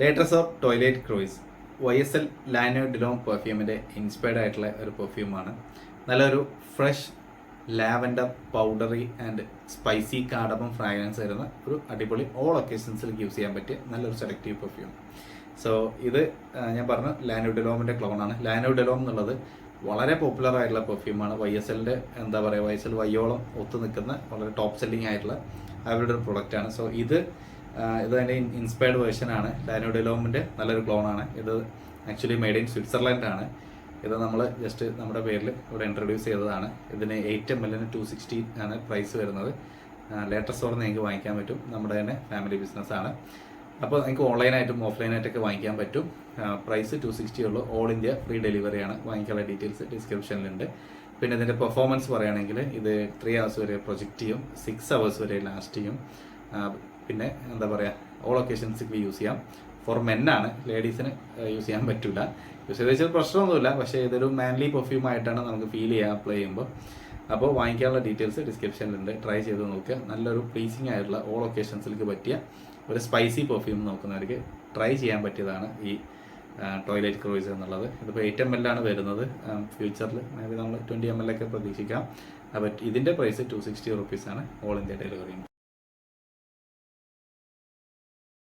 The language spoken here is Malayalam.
ലേറ്റസോർ ടോയ്ലറ്റ് ക്രൂയിസ് YSL ലാനോ ഡിലോം പെർഫ്യൂമിൻ്റെ ഇൻസ്പയർഡ് ആയിട്ടുള്ള ഒരു പെർഫ്യൂമാണ്. നല്ലൊരു fresh lavender powdery and spicy cardamom fragrance വരുന്ന ഒരു അടിപൊളി ഓൾ ഒക്കേഷൻസിലേക്ക് യൂസ് ചെയ്യാൻ പറ്റിയ നല്ലൊരു സെലക്റ്റീവ് പെർഫ്യൂം. സോ ഇത് ഞാൻ പറഞ്ഞു ലാനോ ഡിലോമിൻ്റെ ക്ലോണാണ്. ലാനോ ഡിലോം എന്നുള്ളത് വളരെ പോപ്പുലർ ആയിട്ടുള്ള പെർഫ്യൂമാണ്. YSLൻ്റെ എന്താ പറയുക, YSL വയ്യോളം ഒത്തു നിൽക്കുന്ന വളരെ ടോപ്പ് സെല്ലിംഗ് ആയിട്ടുള്ള അവരുടെ ഒരു പ്രൊഡക്റ്റാണ്. സോ ഇത് അതിൻ്റെ ഇൻസ്പയർഡ് വേർഷനാണ്. ലാനോ ഡിലോമിൻ്റെ നല്ലൊരു ക്ലോണാണ്. ഇത് ആക്ച്വലി മെയ്ഡ് ഇൻ സ്വിറ്റ്സർലൻഡ് ആണ്. ഇത് നമ്മൾ ജസ്റ്റ് നമ്മുടെ പേരിൽ ഇവിടെ ഇൻട്രൊഡ്യൂസ് ചെയ്തതാണ്. ഇതിന് 8 ml 260 ആണ് പ്രൈസ് വരുന്നത്. ലേറ്റസ്റ്റ് സ്റ്റോറിൽ നിങ്ങൾക്ക് വാങ്ങിക്കാൻ പറ്റും. നമ്മുടെ തന്നെ ഫാമിലി ബിസിനസ്സാണ്. അപ്പോൾ നിങ്ങൾക്ക് ഓൺലൈനായിട്ടും ഓഫ്ലൈനായിട്ടൊക്കെ വാങ്ങിക്കാൻ പറ്റും. പ്രൈസ് 260 ഉള്ളൂ. ഓൾ ഇന്ത്യ ഫ്രീ ഡെലിവറിയാണ്. വാങ്ങിക്കാനുള്ള ഡീറ്റെയിൽസ് ഡിസ്ക്രിപ്ഷനിലുണ്ട്. പിന്നെ ഇതിൻ്റെ പെർഫോമൻസ് പറയുകയാണെങ്കിൽ ഇത് 3 hours വരെ പ്രൊജക്റ്റ് ചെയ്യും, 6 hours വരെ ലാസ്റ്റ് ചെയ്യും. പിന്നെ എന്താ പറയുക, ഓൾ ഒക്കേഷൻസിൽ യൂസ് ചെയ്യാം. ഫോർ മെന്നാണ്, ലേഡീസിന് യൂസ് ചെയ്യാൻ പറ്റില്ല. യൂസ് ചെയ്ത് വെച്ചാൽ പ്രശ്നമൊന്നുമില്ല, പക്ഷേ ഇതൊരു മാൻലി പെർഫ്യൂം ആയിട്ടാണ് നമുക്ക് ഫീൽ ചെയ്യുക അപ്ലൈ ചെയ്യുമ്പോൾ. അപ്പോൾ വാങ്ങിക്കാനുള്ള ഡീറ്റെയിൽസ് ഡിസ്ക്രിപ്ഷനിലുണ്ട്. ട്രൈ ചെയ്ത് നോക്കുക. നല്ലൊരു പ്ലീസിങ് ആയിട്ടുള്ള ഓൾ ഒക്കേഷൻസിലേക്ക് പറ്റിയ ഒരു സ്പൈസി പെർഫ്യൂം നോക്കുന്നവർക്ക് ട്രൈ ചെയ്യാൻ പറ്റിയതാണ് ഈ ടോയ്ലറ്റ് ക്രൂയിസ് എന്നുള്ളത്. ഇതിപ്പോൾ 8 ml ആണ് വരുന്നത്. ഫ്യൂച്ചറിൽ മേ ബി നമ്മൾ 20 ml ഒക്കെ പ്രതീക്ഷിക്കാം. അപ്പോൾ ഇതിൻ്റെ പ്രൈസ് 260 rupees ആണ്. All India delivery.